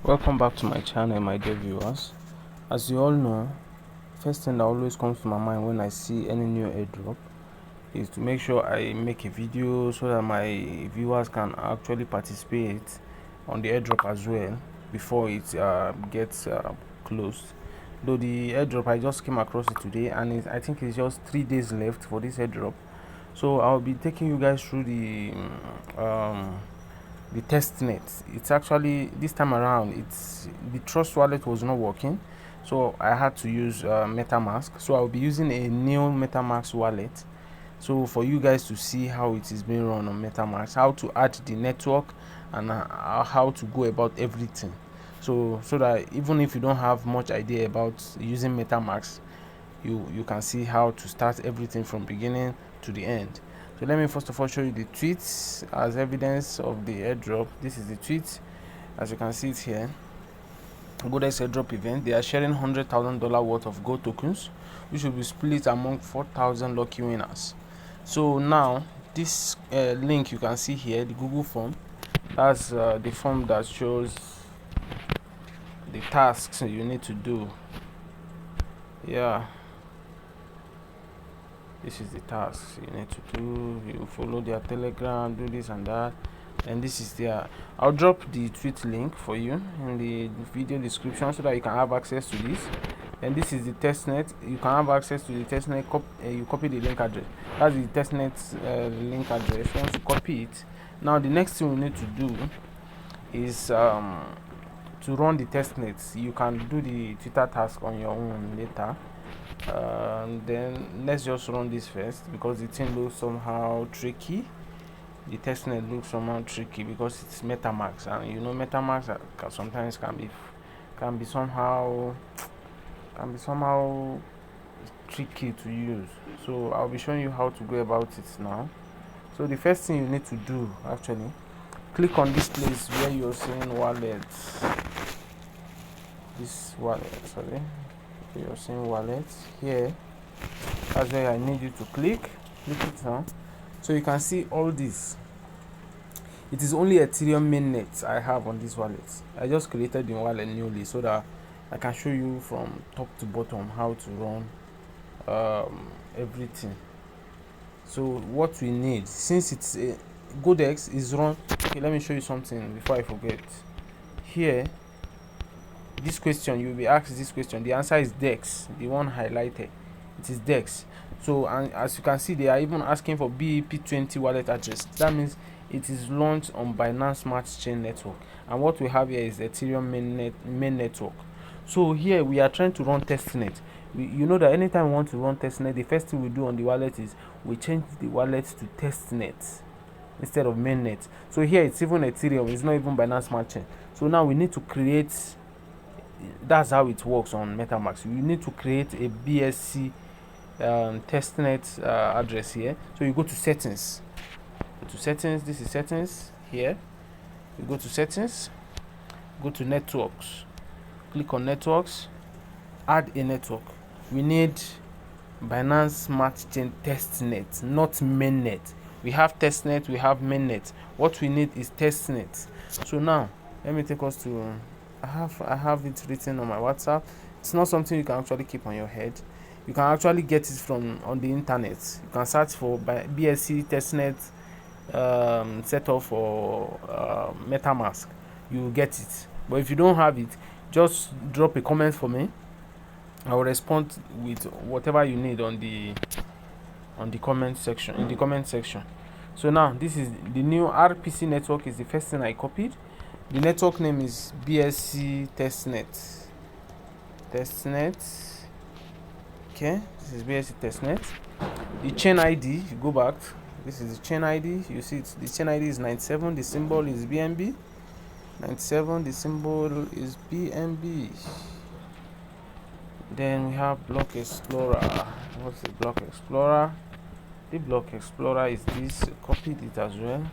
Welcome back to my channel, my dear viewers. As you all know, first thing that always comes to my mind when I see any new airdrop is to make sure I make a video so that my viewers can actually participate on the airdrop as well before it gets closed. Though the airdrop, I just came across it today, and I think it's just 3 days left for this airdrop. So I'll be taking you guys through the testnet. It's actually, this time around, it's the trust wallet was not working, so I had to use metamask. So I'll be using a new metamask wallet, so for you guys to see how it is being run on metamask, how to add the network, and how to go about everything, so that even if you don't have much idea about using metamask, you can see how to start everything from beginning to the end. So let me first of all show you the tweets as evidence of the airdrop. This is the tweet, as you can see it here. Godex airdrop event. They are sharing $100,000 worth of gold tokens, which will be split among 4,000 lucky winners. So now this link you can see here, the Google form, that's the form that shows the tasks you need to do. Yeah, this is the tasks you need to do. You follow their Telegram, do this and that, and this is their. I'll drop the tweet link for you in the video description so that you can have access to this. And this is the testnet. You can have access to the testnet. You copy the link address. That's the testnet link address. Once you copy it, now the next thing we need to do is to run the testnet. You can do the Twitter task on your own later. Then let's just run this first, because the thing looks somehow tricky. The testnet looks somehow tricky because it's metamask, and you know metamask sometimes can be somehow tricky to use. So I'll be showing you how to go about it now. So the first thing you need to do, actually, click on this place where you're seeing wallet. This wallet, sorry, you're seeing wallet here. That's where I need you to click it now, so you can see all this. It is only Ethereum mainnet I have on this wallet. I just created the wallet newly so that I can show you from top to bottom how to run everything. So what we need, since it's a Godex is run, okay, let me show you something before I forget. Here, this question, you will be asked this question. The answer is Dex, the one highlighted. It is Dex. So, and as you can see, they are even asking for BEP20 wallet address. That means it is launched on Binance Smart Chain network, and what we have here is Ethereum main network. So here we are trying to run testnet. You know that anytime we want to run testnet, the first thing we do on the wallet is we change the wallet to testnet instead of mainnet. So here it's even Ethereum, it's not even Binance Smart Chain. So now we need to create, that's how it works on metamask. You need to create a BSC testnet address here. So you go to settings, this is settings here. You go to settings, go to networks, click on networks, add a network. We need Binance Smart Chain testnet, not mainnet. We have testnet, we have mainnet. What we need is testnet. So now let me take us to, I have it written on my WhatsApp. It's not something you can actually keep on your head. You can actually get it from on the internet. You can search for BSC Testnet setup for metamask. You will get it. But if you don't have it, just drop a comment for me. I will respond with whatever you need on the comment section, in the comment section. So now this is the new RPC network, is the first thing I copied. The network name is BSC Testnet. Okay, this is BSC Testnet. The chain ID, if you go back, this is the chain ID. You see the chain ID is 97, the symbol is BNB. 97, the symbol is BNB. Then we have Block Explorer. What's the Block Explorer? The Block Explorer is this. Copied it as well.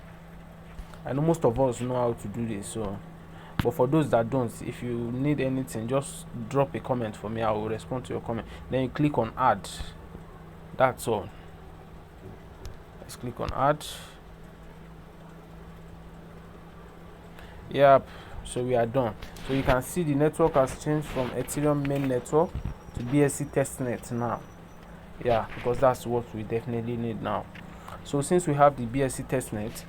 I know most of us know how to do this, so but for those that don't, if you need anything, just drop a comment for me. I will respond to your comment. Then you click on add. That's all. Let's click on add. Yep, so we are done. So you can see the network has changed from Ethereum main network to BSC Testnet now. Yeah, because that's what we definitely need now. So since we have the BSC Testnet,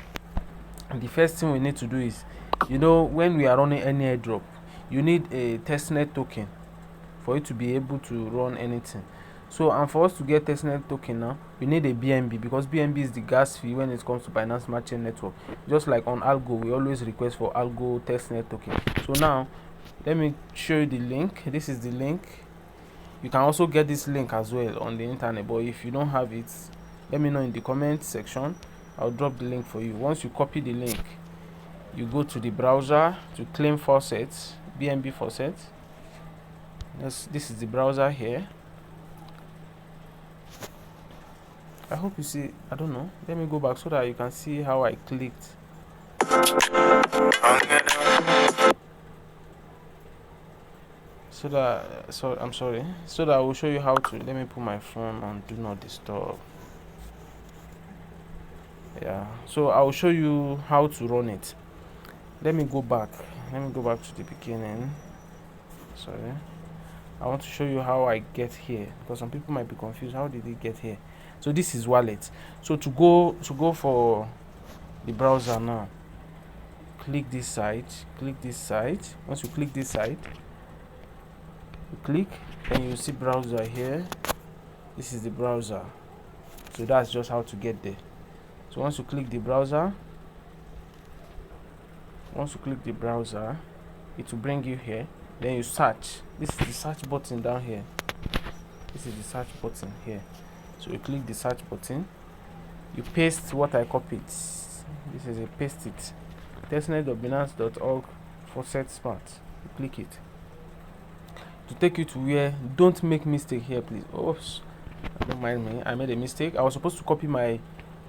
the first thing we need to do is, when we are running any airdrop, you need a testnet token for you to be able to run anything. So, and for us to get testnet token now, we need a BNB, because BNB is the gas fee when it comes to Binance Smart Chain Network. Just like on Algo, we always request for Algo testnet token. So now, let me show you the link. This is the link. You can also get this link as well on the internet, but if you don't have it, let me know in the comment section. I'll drop the link for you. Once you copy the link, you go to the browser to claim faucets, BNB faucet. This is the browser here. I hope you see. I don't know, let me go back so that you can see how I clicked. I'm sorry, so that I will show you how to. Let me put my phone on do not disturb. Yeah, so I'll show you how to run it. Let me go back to the beginning. Sorry, I want to show you how I get here, because some people might be confused. How did it get here? So this is wallet. So to go for the browser now, click this site. Once you click this site, you click, then you see browser here. This is the browser. So that's just how to get there. So once you click the browser, it will bring you here. Then you search. This is the search button down here. So you click the search button, you paste what I copied. This is a paste it. Testnet.binance.org faucet smart. You click it to take you to where. Don't make mistake here, please. Oops, don't mind me, I made a mistake. I was supposed to copy my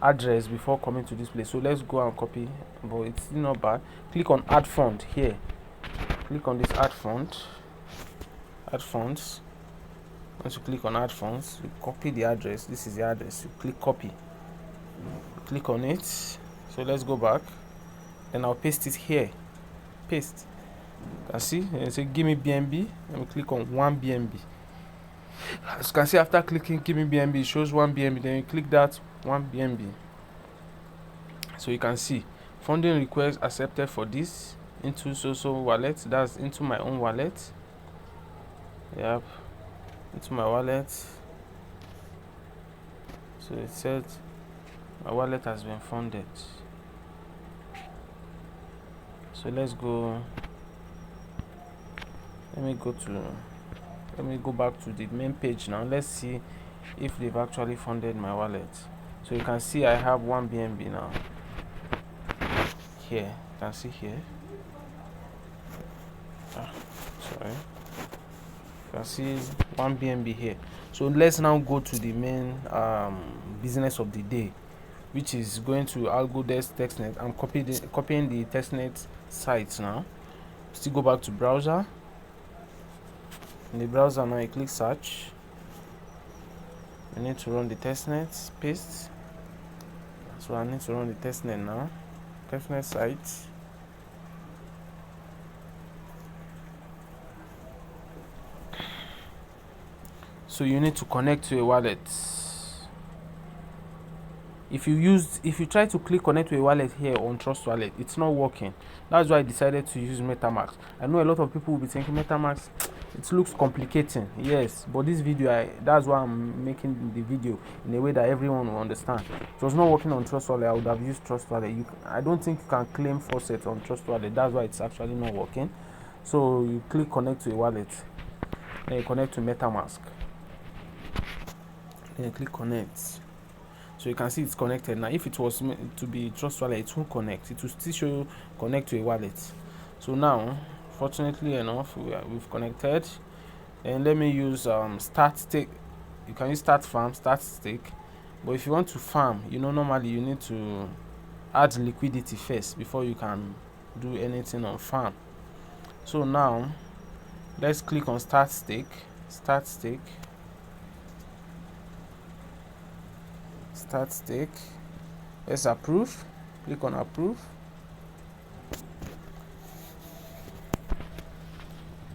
address before coming to this place, so let's go and copy, but it's still not bad. Click on add fund here. Click on this add funds. Once you click on add funds, you copy the address. This is the address. You click copy, click on it. So let's go back, then I'll paste it here. Paste. You can see and say give me BNB. Let me click on 1 BNB. As you can see, after clicking give me BNB, it shows 1 BNB. Then you click that 1 BNB. So you can see funding request accepted for this into so wallet. That's into my own wallet. Yep, into my wallet. So it said my wallet has been funded. So let's go. Let me go back to the main page now. Let's see if they've actually funded my wallet. So you can see I have 1 BNB now. Here, you can see here. Sorry. You can see 1 BNB here. So let's now go to the main business of the day, which is going to Godex Testnet. I'm copying the testnet site now. Still go back to browser. In the browser now, you click search. I need to run the testnet, paste. So I need to run the testnet now. Testnet site. So you need to connect to a wallet. If you try to click connect to a wallet here on Trust Wallet, it's not working. That's why I decided to use metamask. I know a lot of people will be thinking metamask, it looks complicating. Yes, but this video, that's why I'm making the video in a way that everyone will understand. If it was not working on Trust Wallet, I would have used Trust Wallet. I don't think you can claim faucet on Trust Wallet. That's why it's actually not working. So you click connect to a wallet, then you connect to metamask, then you click connect. So you can see it's connected now. If it was meant to be Trust Wallet, it won't connect. It will still show you connect to a wallet. So now, fortunately enough, we've connected. And let me use start stake. You can use start farm, start stake. But if you want to farm, normally you need to add liquidity first before you can do anything on farm. So now, let's click on start stake. Start stake. Start stake. Let's approve. Click on approve.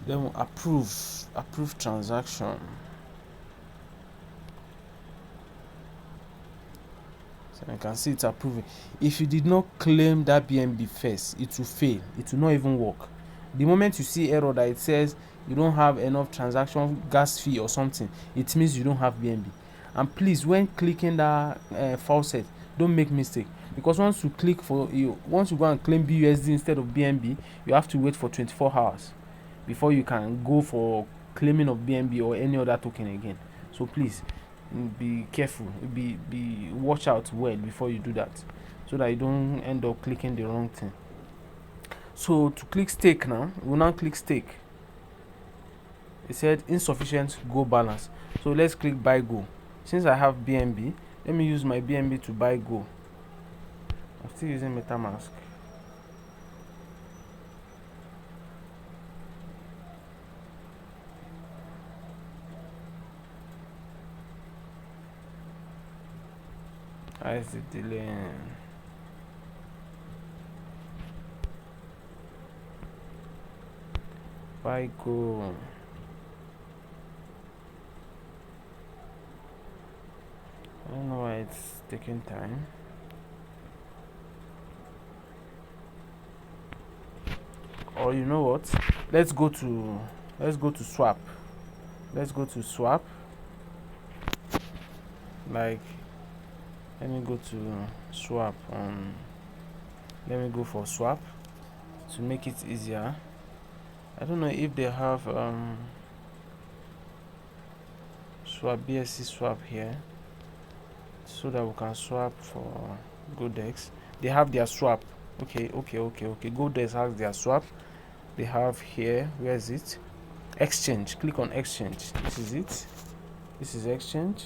then approve transaction. So you can see it's approving. If you did not claim that BNB first, it will fail. It will not even work. The moment you see error that it says you don't have enough transaction gas fee or something, it means you don't have BNB. And please, when clicking that faucet, don't make mistake, because once you go and claim BUSD instead of BNB, you have to wait for 24 hours before you can go for claiming of BNB or any other token again. So please be careful, be watch out well before you do that, so that you don't end up clicking the wrong thing. So to click stake now, we'll now click stake. It said insufficient Go balance, so let's click buy Go. Since I have BNB, let me use my BNB to buy Go. I'm still using metamask. How is it delaying? Buy Go. I don't know why it's taking time. Or you know what? Let's go to swap. Let's go to swap. Like, let me go to swap. Let me go for swap to make it easier. I don't know if they have swap BSC swap here, so that we can swap for Godex. They have their swap. Okay. Godex has their swap. They have here, where is it? Exchange. Click on exchange. This is it. This is exchange.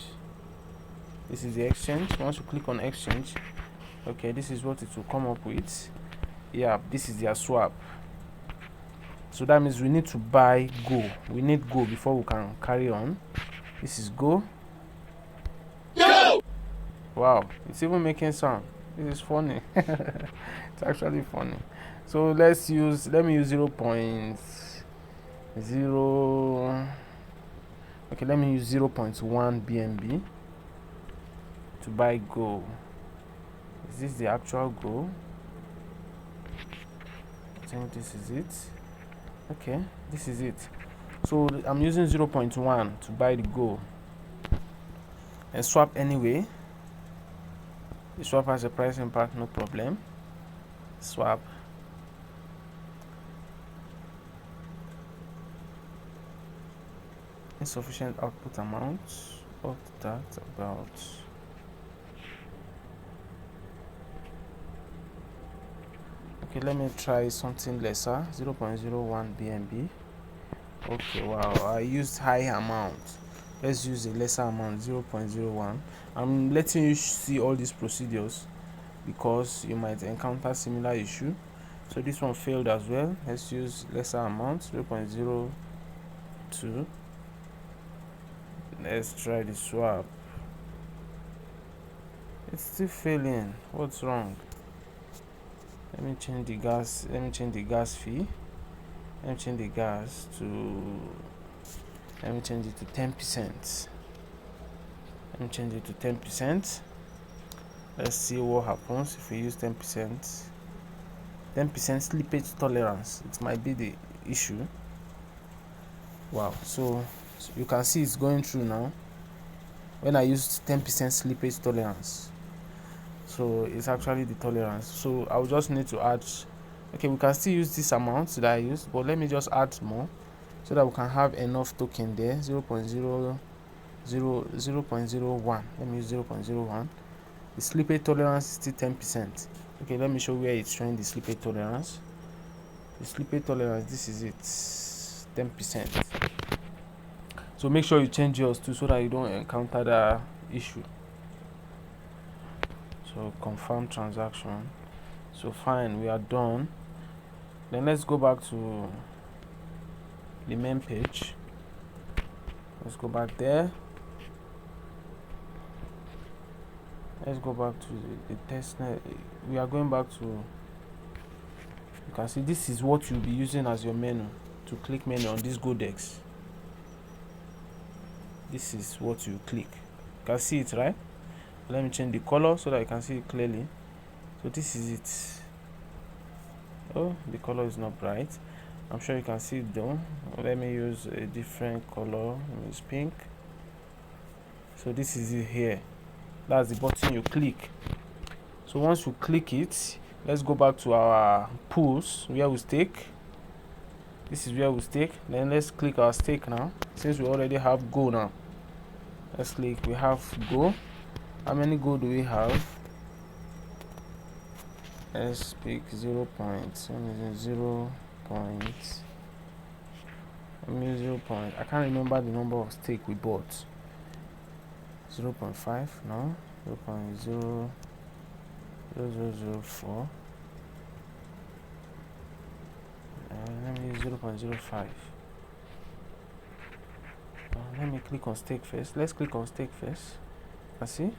This is the exchange. Once you click on exchange, okay, this is what it will come up with. Yeah, this is their swap. So that means we need to buy Go. We need Go before we can carry on. This is Go. Go! Wow, it's even making sound. This is funny. It's actually funny. So let me use 0.0. Okay, let me use 0.1 BNB to buy Go. Is this the actual Go? I think this is it. Okay, this is it. So I'm using 0.1 to buy the Go and swap anyway. The swap has a price impact, no problem. Swap. Insufficient output amount. What that about? Okay, let me try something lesser. 0.01 BNB. Okay, wow, I used high amount. Let's use a lesser amount, 0.01. I'm letting you see all these procedures because you might encounter similar issue. So this one failed as well. Let's use lesser amount, 0.02. Let's try the swap. It's still failing. What's wrong? Let me change the gas fee. Let me change the gas to, let me change it to 10%. Let me change it to 10%. Let's see what happens if we use 10%. 10% slippage tolerance. It might be the issue. Wow, so you can see it's going through now when I used 10% slippage tolerance. So it's actually the tolerance. So I'll just need to add. Okay, we can still use this amount that I used, but let me just add more so that we can have enough token there. 0.01. Let me use 0.01. The slippage tolerance is still 10%. Okay, let me show where it's showing the slippage tolerance. The slippage tolerance, this is it, 10%. So make sure you change yours too so that you don't encounter the issue. So confirm transaction. So fine, we are done. Then let's go back to the main page. Let's go back there. Let's go back to the testnet. We are going back to, you can see this is what you'll be using as your menu to click menu on this Godex, this is what you click. You can see it, right? Let me change the color so that you can see it clearly. So this is it. Oh, the color is not bright. I'm sure you can see it though. Let me use a different color. Use pink. So this is it here. That's the button you click. So once you click it, let's go back to our pools where we stake. This is where we stake. Then let's click our stake now. Since we already have Go now, let's click. We have Go. How many Go do we have? Let's pick 0. 0. I mean 0. I can't remember the number of stake we bought. 0.5 no, 0.0004. Let me use 0.05. Let me click on stake first. Let's click on stake first. I see.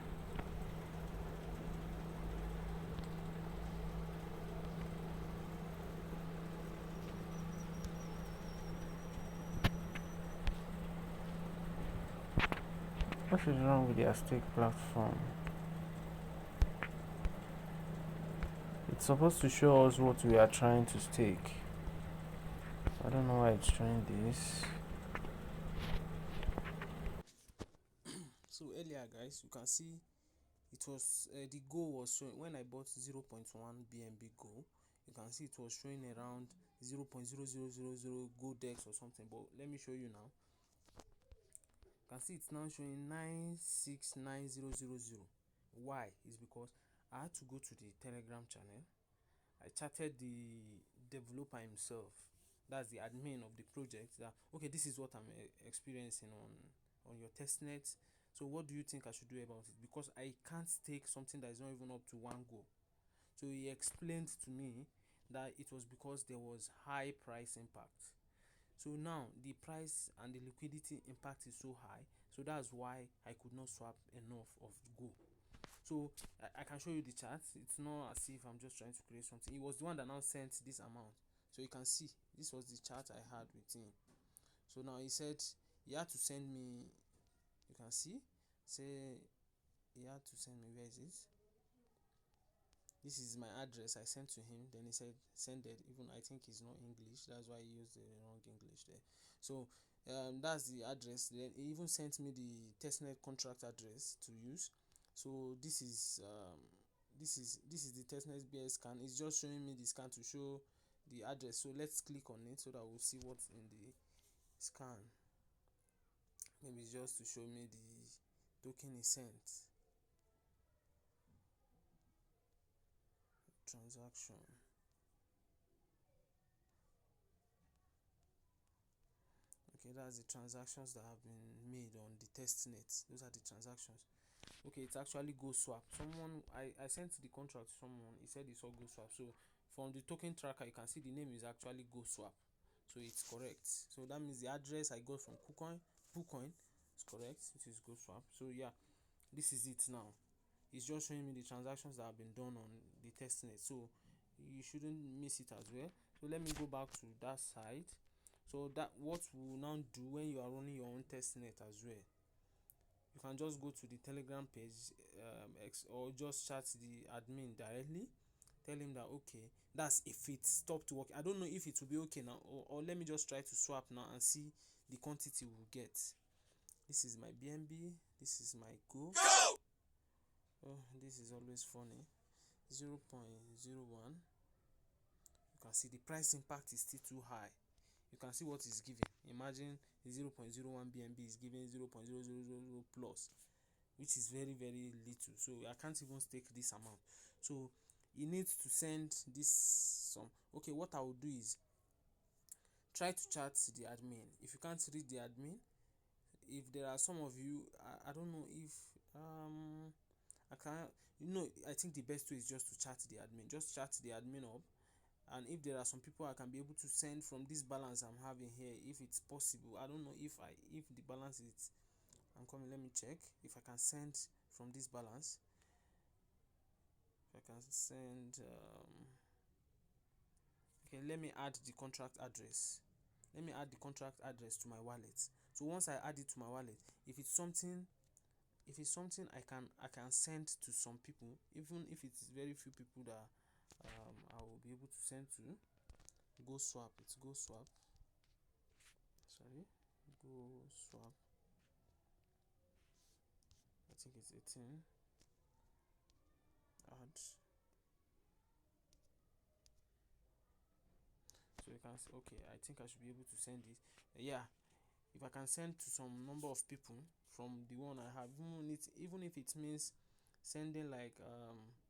What is wrong with their stake platform? It's supposed to show us what we are trying to stake. I don't know why it's trying this. So earlier, guys, you can see it was the Go was showing when I bought 0.1 BNB Go. You can see it was showing around 0.0000 Godex or something. But let me show you now. You can see it's now showing 969000. Why? Is because I had to go to the Telegram channel. I chatted the developer himself. That's the admin of the project. That okay, this is what I'm experiencing on your testnet. So what do you think I should do about it? Because I can't stake something that is not even up to 1 Go. So he explained to me that it was because there was high price impact. So now the price and the liquidity impact is so high, so that's why I could not swap enough of Go. So I can show you the chart. It's not as if I'm just trying to create something. It was the one that now sent this amount. So you can see this was the chart I had with him. So now he said he had to send me, you can see, say he had to send me, where is it? This is my address I sent to him. Then he said send it. Even I think he's not English, that's why he used the wrong English there. So that's the address. Then he even sent me the testnet contract address to use. So this is the testnet BS scan. It's just showing me the scan to show the address. So let's click on it so that we'll see what's in the scan. Maybe it's just to show me the token is sent. Transaction. Okay, that's the transactions that have been made on the testnet. Those are the transactions. Okay, it's actually Go Swap. Someone I sent the contract to someone. He said he saw Go Swap. So from the token tracker, you can see the name is actually Go Swap. So it's correct. So that means the address I got from KuCoin is correct. It is Go Swap. So yeah, this is it now. It's just showing me the transactions that have been done on the testnet. So you shouldn't miss it as well. So let me go back to that side. So that what we will now do when you are running your own testnet as well. You can just go to the Telegram page or just chat the admin directly. Tell him that okay, that's if it stopped working. I don't know if it will be okay now, or let me just try to swap now and see the quantity we'll get. This is my BNB. This is my Go. Oh, this is always funny. 0.01. You can see the price impact is still too high. You can see what is giving. Imagine 0.01 BNB is giving 0.0000 plus, which is very very little. So I can't even stake this amount. So he needs to send this some. Okay, what I will do is try to chat the admin. If you can't read the admin, if there are some of you, I don't know if I can't, I think the best way is just to chat the admin. Just chat the admin up. And if there are some people I can be able to send from this balance I'm having here, if it's possible. I don't know if the balance is, I'm coming, let me check if I can send from this balance. If I can send okay, let me add the contract address. let me add the contract address to my wallet. So once I add it to my wallet, if it's something I can send to some people, even if it's very few people that I will be able to send to. Go swap, it's go swap, sorry, go swap, I think it's 18, add. So you can say, okay, I think I should be able to send it. Yeah, if I can send to some number of people from the one I have, even if it means sending like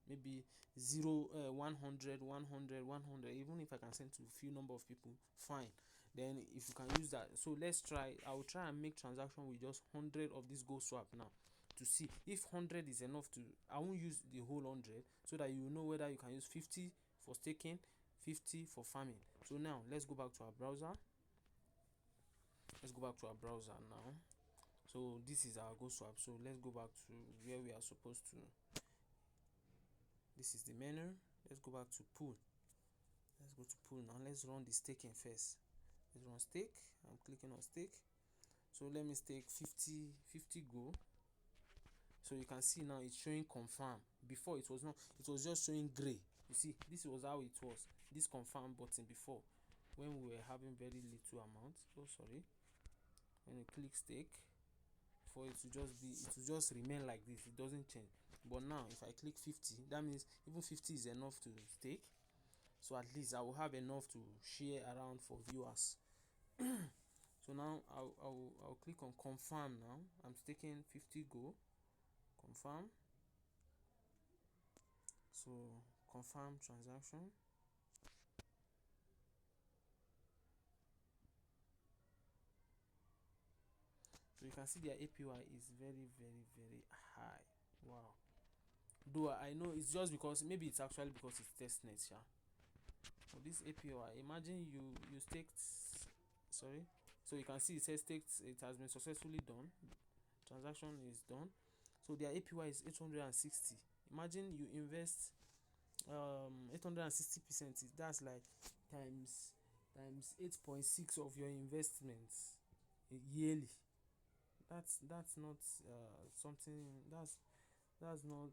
maybe 100, even if I can send to a few number of people, fine. Then if you can use that, so let's try. I will try and make transaction with just 100 of this go swap now, to see if 100 is enough. To I won't use the whole 100, so that you know whether you can use 50 for staking, 50 for farming. So now let's go back to our browser. Now. So this is our go swap. So let's go back to where we are supposed to. This is the menu. Let's go back to pool. Let's go to pool now. Let's run the staking first. Let's run stake. I'm clicking on stake. So let me stake 50 go. So you can see now it's showing confirm. Before it was not, it was just showing gray. You see, this was how it was, this confirm button before, when we were having very little amount. Oh sorry, when you click stake, for it to just remain like this, it doesn't change. But now if I click 50, that means even 50 is enough to stake. So at least I will have enough to share around for viewers. So now I'll click on confirm. Now I'm staking 50 go, confirm. So confirm transaction. So you can see their APY is very high. Wow. Though I know it's just because, maybe it's actually because it's testnet, yeah. So this APY, imagine you staked, sorry. So you can see it says staked, it has been successfully done. Transaction is done. So their APY is 860. Imagine you invest 860%, that's like times 8.6 of your investments yearly. That's not something, that's not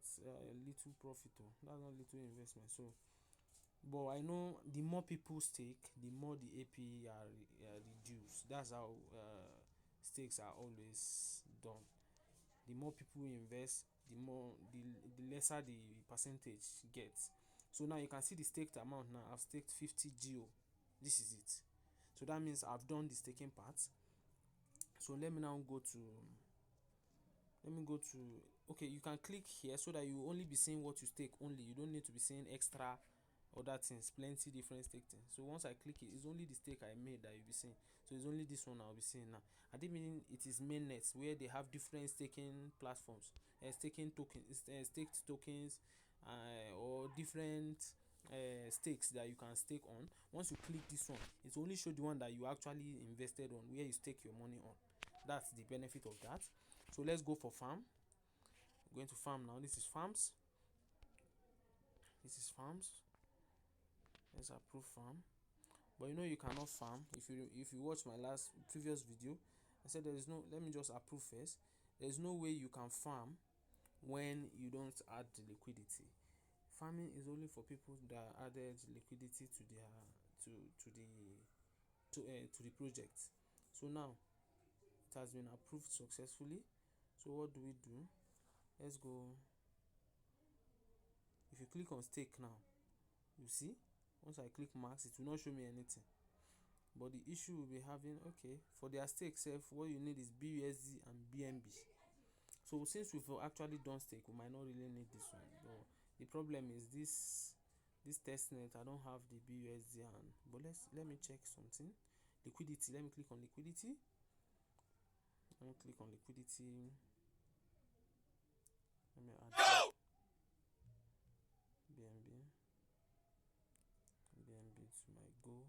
little profit, or that's not little investment. So but I know the more people stake, the more the APE are reduced. That's how stakes are always done. The more people invest, the lesser the percentage gets. So now you can see the staked amount. Now I've staked 50 GO. This is it. So that means I've done the staking part. So let me now go to okay, you can click here so that you only be seeing what you stake only. You don't need to be seeing extra other things, plenty different stake things. So once I click it, it's only the stake I made that you'll be seeing. So it's only this one I'll be seeing now. I didn't mean it is mainnet, where they have different staking platforms, staking tokens, staked tokens, or different stakes that you can stake on. Once you click this one, it only show the one that you actually invested on, where you stake your money on. That's the benefit of that. So let's go for farm. I'm going to farm now. This is farms. Let's approve farm. But you know you cannot farm. If you watch my previous video, I said there is no, let me just approve first. There is no way you can farm when you don't add the liquidity. Farming is only for people that added liquidity to their to the project. So now it has been approved successfully. So what do we do? Let's go. If you click on stake now, you see, once I click max, it will not show me anything. But the issue will be having, okay, for their stake self, what you need is BUSD and BNB. So since we've actually done stake, we might not really need this one. But the problem is this testnet, I don't have the BUSD. And but let me check something. Liquidity. Let me click on liquidity. Let me click on liquidity. Let me add BNB to my go.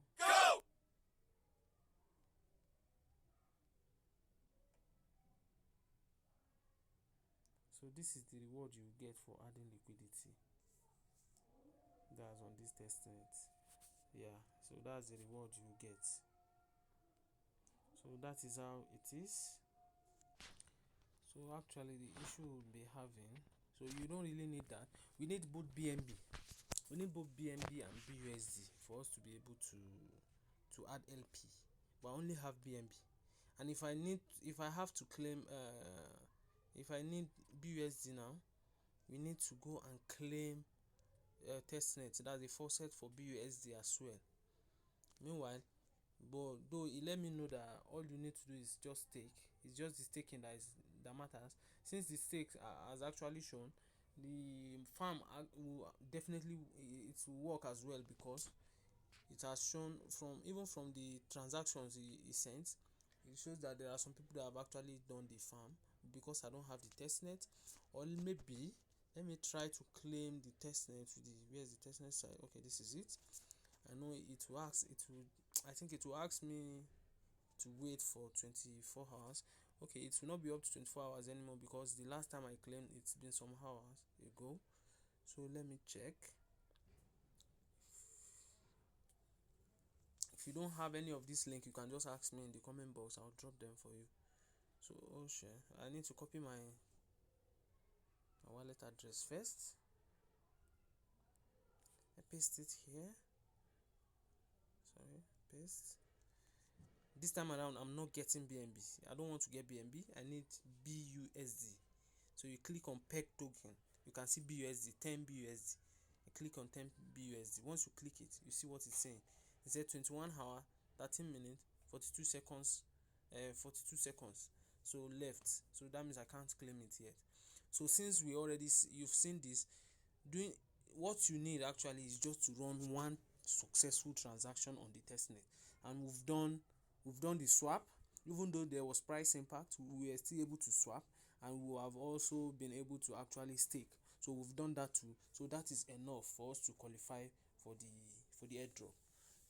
So this is the reward you get for adding liquidity. That's on this testnet. Yeah, so that's the reward you get. So that is how it is. So actually the issue we'll be having, so you don't really need that. We need both BNB. We need both BNB and BUSD for us to be able to add LP. But I only have BNB. And if I have to claim if I need BUSD now, we need to go and claim testnet. That's the faucet for BUSD as well. Meanwhile, but though he let me know that all you need to do is just stake. It's just the staking that matters. Since the stakes has actually shown, the farm will definitely it will work as well, because it has shown from the transactions he sent. It shows that there are some people that have actually done the farm. Because I don't have the testnet, or maybe let me try to claim the testnet with the, where's the testnet side? Okay, this is it. I know I think it will ask me to wait for 24 hours. Okay, it will not be up to 24 hours anymore, because the last time I claimed it's been some hours ago. So let me check. If you don't have any of this link, you can just ask me in the comment box. I'll drop them for you. So I need to copy my wallet address first. I paste it here. Paste. This time around I'm not getting BNB. I don't want to get BNB. I need BUSD. So you click on peg token. You can see BUSD, 10 BUSD. You click on 10 BUSD. Once you click it, you see what it's saying. It said 21 hour, 13 minutes, 42 seconds, 42 seconds. So left. So that means I can't claim it yet. So since you've seen this, doing what you need actually is just to run one successful transaction on the testnet, and we've done the swap. Even though there was price impact, we were still able to swap, and we have also been able to actually stake. So we've done that too. So that is enough for us to qualify for the airdrop.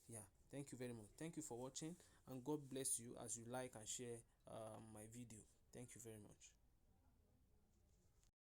Yeah, thank you very much. Thank you for watching, and God bless you as you like and share my video. Thank you very much.